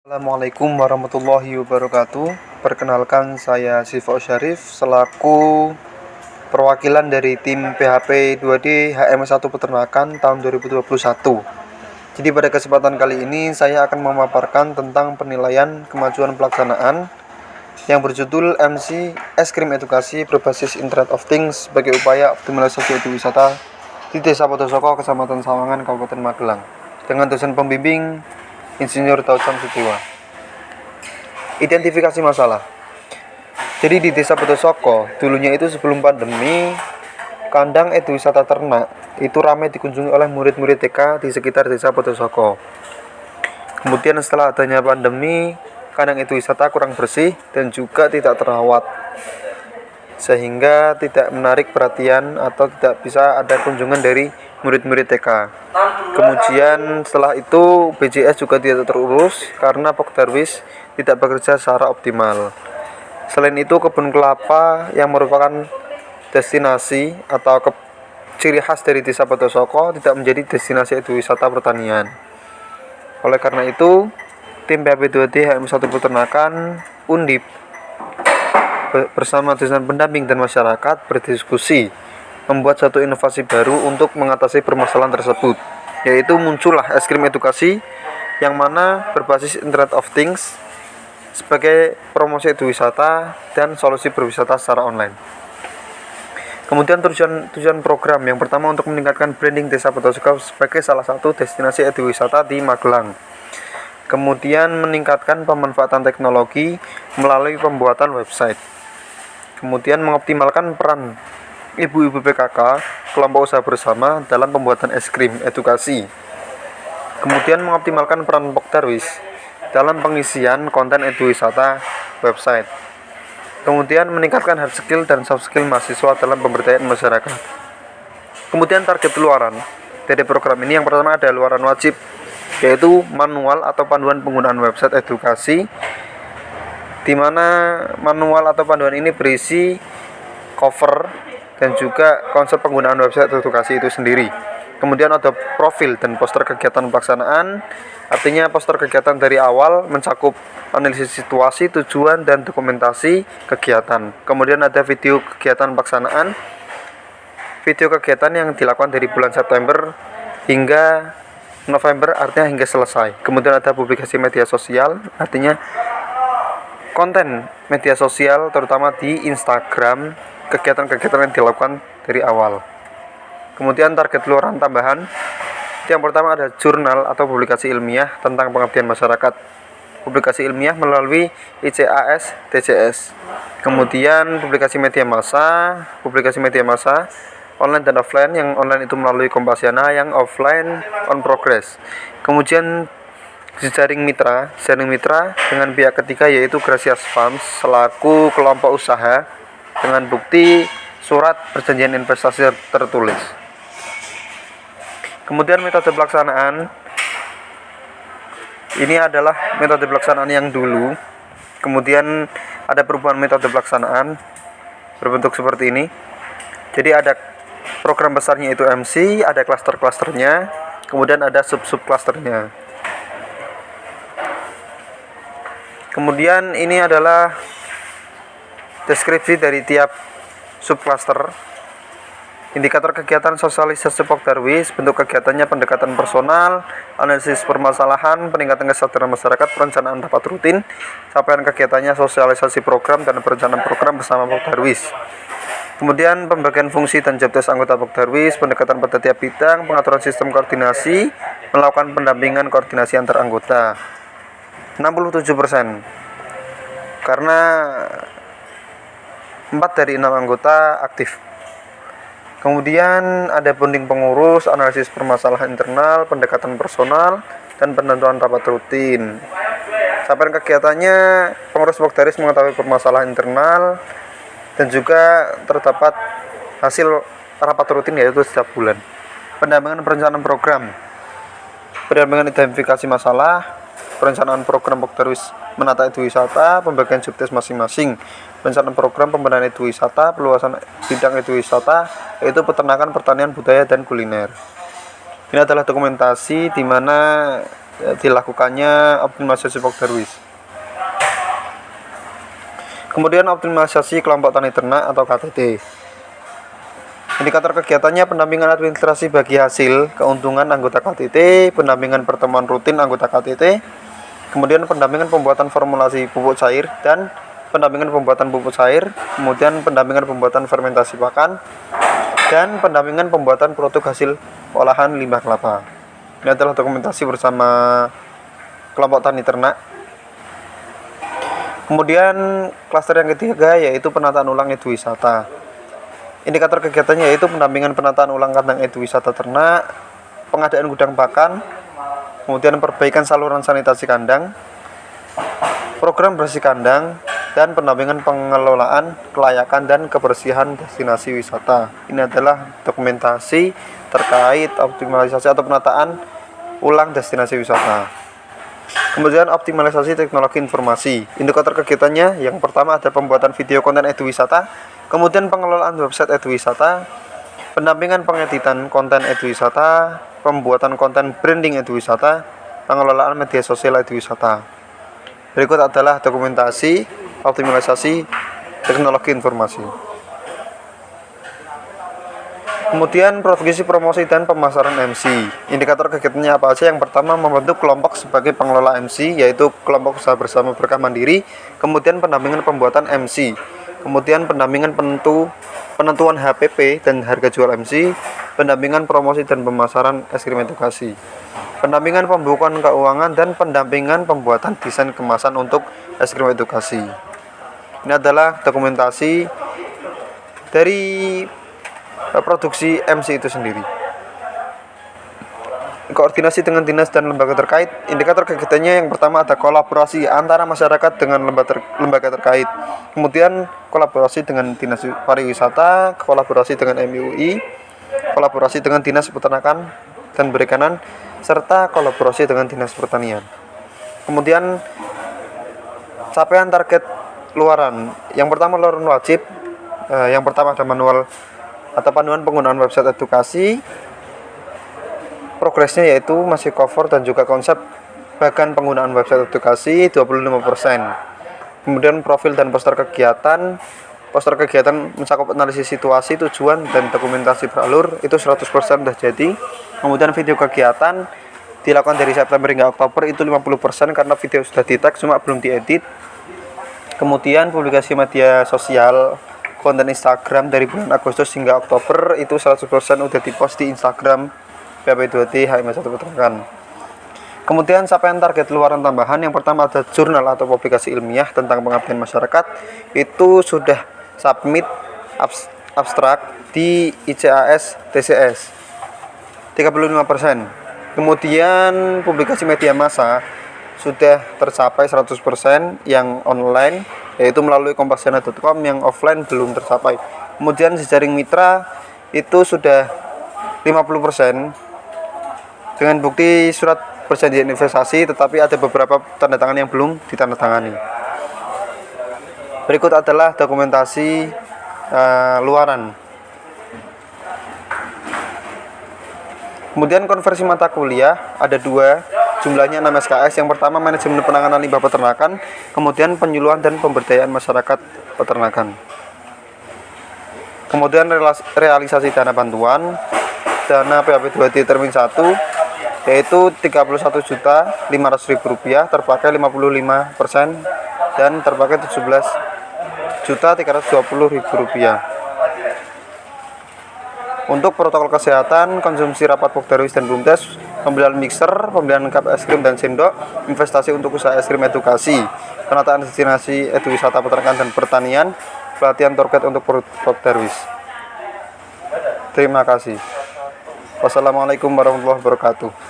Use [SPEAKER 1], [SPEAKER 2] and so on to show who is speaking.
[SPEAKER 1] Assalamualaikum warahmatullahi wabarakatuh. Perkenalkan, saya Siva Syarif selaku perwakilan dari tim PHP 2D HM1 Peternakan tahun 2021. Jadi pada kesempatan kali ini saya akan memaparkan tentang penilaian kemajuan pelaksanaan yang berjudul MC Es Krim Edukasi berbasis Internet of Things sebagai upaya optimalisasi ekowisata di Desa Podosoko, Kecamatan Sawangan, Kabupaten Magelang, dengan dosen pembimbing Insinyur Taucan Sutiwa. Identifikasi masalah. Jadi di Desa Podosoko, dulunya itu sebelum pandemi, kandang ekowisata ternak itu ramai dikunjungi oleh murid-murid TK di sekitar Desa Podosoko. Kemudian setelah adanya pandemi, kandang ekowisata kurang bersih dan juga tidak terawat, sehingga tidak menarik perhatian atau tidak bisa ada kunjungan dari murid-murid TK. Kemudian setelah itu BJS juga tidak terurus karena Pokdarwis tidak bekerja secara optimal. Selain itu, kebun kelapa yang merupakan destinasi atau ciri khas dari Desa Podosoko tidak menjadi destinasi ekowisata pertanian. Oleh karena itu, tim PHP 2D HM1 Peternakan Undip bersama dosen pendamping dan masyarakat berdiskusi membuat satu inovasi baru untuk mengatasi permasalahan tersebut, yaitu muncullah es krim edukasi yang mana berbasis Internet of Things sebagai promosi ekowisata dan solusi berwisata secara online. Kemudian tujuan program yang pertama untuk meningkatkan branding Desa Podosoko sebagai salah satu destinasi ekowisata di Magelang. Kemudian meningkatkan pemanfaatan teknologi melalui pembuatan website. Kemudian mengoptimalkan peran ibu-ibu PKK, kelompok usaha bersama dalam pembuatan es krim edukasi. Kemudian mengoptimalkan peran Pokdarwis dalam pengisian konten ekowisata website. Kemudian meningkatkan hard skill dan soft skill mahasiswa dalam pemberdayaan masyarakat. Kemudian target luaran dari program ini yang pertama ada luaran wajib, yaitu manual atau panduan penggunaan website edukasi, di mana manual atau panduan ini berisi cover dan juga konsep penggunaan website edukasi itu sendiri. Kemudian ada profil dan poster kegiatan pelaksanaan, artinya poster kegiatan dari awal mencakup analisis situasi, tujuan, dan dokumentasi kegiatan. Kemudian ada video kegiatan pelaksanaan, video kegiatan yang dilakukan dari bulan September hingga November, artinya hingga selesai. Kemudian ada publikasi media sosial, artinya konten media sosial terutama di Instagram, kegiatan-kegiatan yang dilakukan dari awal. Kemudian target luaran tambahan, yang pertama ada jurnal atau publikasi ilmiah tentang pengabdian masyarakat, publikasi ilmiah melalui ICAS TCS. Kemudian publikasi media massa online dan offline, yang online itu melalui Kompasiana, yang offline on progress. Kemudian jejaring mitra dengan pihak ketiga, yaitu Gracias Farms selaku kelompok usaha dengan bukti surat perjanjian investasi tertulis. Kemudian metode pelaksanaan, ini adalah metode pelaksanaan yang dulu. Kemudian ada perubahan metode pelaksanaan berbentuk seperti ini. Jadi ada program besarnya itu MC, ada klaster-klasternya, kemudian ada sub-sub-klasternya. Kemudian ini adalah deskripsi dari tiap subklaster. Indikator kegiatan sosialisasi Pokdarwis, bentuk kegiatannya pendekatan personal, analisis permasalahan, peningkatan kesadaran masyarakat, perencanaan rapat rutin, capaian kegiatannya sosialisasi program dan perencanaan program bersama Pokdarwis. Kemudian pembagian fungsi dan job desk anggota Pokdarwis, pendekatan pada tiap bidang, pengaturan sistem koordinasi, melakukan pendampingan koordinasi antar anggota. 67%, karena 4 dari 6 anggota aktif. Kemudian ada bonding pengurus, analisis permasalahan internal, pendekatan personal, dan penentuan rapat rutin. Capaian kegiatannya, pengurus Pokdarwis mengetahui permasalahan internal dan juga terdapat hasil rapat rutin, yaitu setiap bulan. Pendampingan perencanaan program, pendampingan identifikasi masalah, perencanaan program Pokdarwis menata ekowisata, pembagian job desk masing-masing, perencanaan program pembenahan ekowisata, peluasan bidang ekowisata, yaitu peternakan, pertanian, budaya, dan kuliner. Ini adalah dokumentasi di mana dilakukannya optimalisasi Pokdarwis. Kemudian optimalisasi kelompok tani ternak atau KTT. Indikator kegiatannya pendampingan administrasi bagi hasil keuntungan anggota KTT, pendampingan pertemuan rutin anggota KTT, kemudian pendampingan pembuatan formulasi pupuk cair dan pendampingan pembuatan pupuk cair, kemudian pendampingan pembuatan fermentasi pakan, dan pendampingan pembuatan produk hasil olahan limbah kelapa. Ini adalah dokumentasi bersama kelompok tani ternak. Kemudian klaster yang ketiga yaitu penataan ulang eduwisata. Indikator kegiatannya yaitu pendampingan penataan ulang kandang eduwisata ternak, pengadaan gudang pakan, kemudian perbaikan saluran sanitasi kandang, program bersih kandang, dan pendampingan pengelolaan kelayakan dan kebersihan destinasi wisata. Ini adalah dokumentasi terkait optimalisasi atau penataan ulang destinasi wisata. Kemudian optimalisasi teknologi informasi. Indikator kegiatannya yang pertama ada pembuatan video konten eduwisata, kemudian pengelolaan website eduwisata, pendampingan pengeditan konten eduwisata, pembuatan konten branding eduwisata, pengelolaan media sosial eduwisata. Berikut adalah dokumentasi optimalisasi teknologi informasi. Kemudian profesi promosi dan pemasaran MC. Indikator kegiatannya apa aja? Yang pertama membentuk kelompok sebagai pengelola MC, yaitu kelompok usaha bersama berkah mandiri. Kemudian pendampingan pembuatan MC. Kemudian pendampingan penentuan HPP dan harga jual MC. Pendampingan promosi dan pemasaran es krim edukasi. Pendampingan pembukuan keuangan dan pendampingan pembuatan desain kemasan untuk es krim edukasi. Ini adalah dokumentasi dari produksi MC itu sendiri. Koordinasi dengan dinas dan lembaga terkait. Indikator kegiatannya yang pertama ada kolaborasi antara masyarakat dengan lembaga terkait. Kemudian kolaborasi dengan dinas pariwisata, kolaborasi dengan MUI, kolaborasi dengan dinas peternakan dan perikanan, serta kolaborasi dengan dinas pertanian. Kemudian capaian target luaran. Yang pertama luaran wajib. Yang pertama ada manual atau panduan penggunaan website edukasi. Progresnya yaitu masih cover dan juga konsep bahkan penggunaan website edukasi 25%. Kemudian profil dan poster kegiatan. Poster kegiatan mencakup analisis situasi, tujuan, dan dokumentasi beralur itu 100% sudah jadi. Kemudian video kegiatan dilakukan dari September hingga Oktober itu 50% karena video sudah di-tag cuma belum diedit. Kemudian publikasi media sosial, konten Instagram dari bulan Agustus hingga Oktober itu 100% udah dipost di Instagram PP2T HM1 Peternakan. Kemudian capaian target luaran tambahan. Yang pertama ada jurnal atau publikasi ilmiah tentang pengabdian masyarakat, itu sudah submit abstrak di ICAS TCS 35%. Kemudian publikasi media massa sudah tercapai 100% yang online, yaitu melalui kompasiana.com, yang offline belum tercapai. Kemudian jejaring mitra itu sudah 50% dengan bukti surat perjanjian investasi, tetapi ada beberapa tanda tangan yang belum ditandatangani. Berikut adalah dokumentasi luaran. Kemudian konversi mata kuliah ada 2, jumlahnya 6 SKS. Yang pertama manajemen penanganan limbah peternakan, kemudian penyuluhan dan pemberdayaan masyarakat peternakan. Kemudian realisasi dana bantuan, dana PAP2T termin 1 yaitu Rp31.500.000, terpakai 55% dan terpakai Rp17.320.000. Untuk protokol kesehatan, konsumsi rapat Pokdarwis dan Bumdes, pembelian mixer, pembelian cup es krim dan sendok, investasi untuk usaha es krim edukasi, penataan destinasi eduwisata peternakan dan pertanian, pelatihan target untuk Pokdarwis. Terima kasih. Wassalamualaikum warahmatullahi wabarakatuh.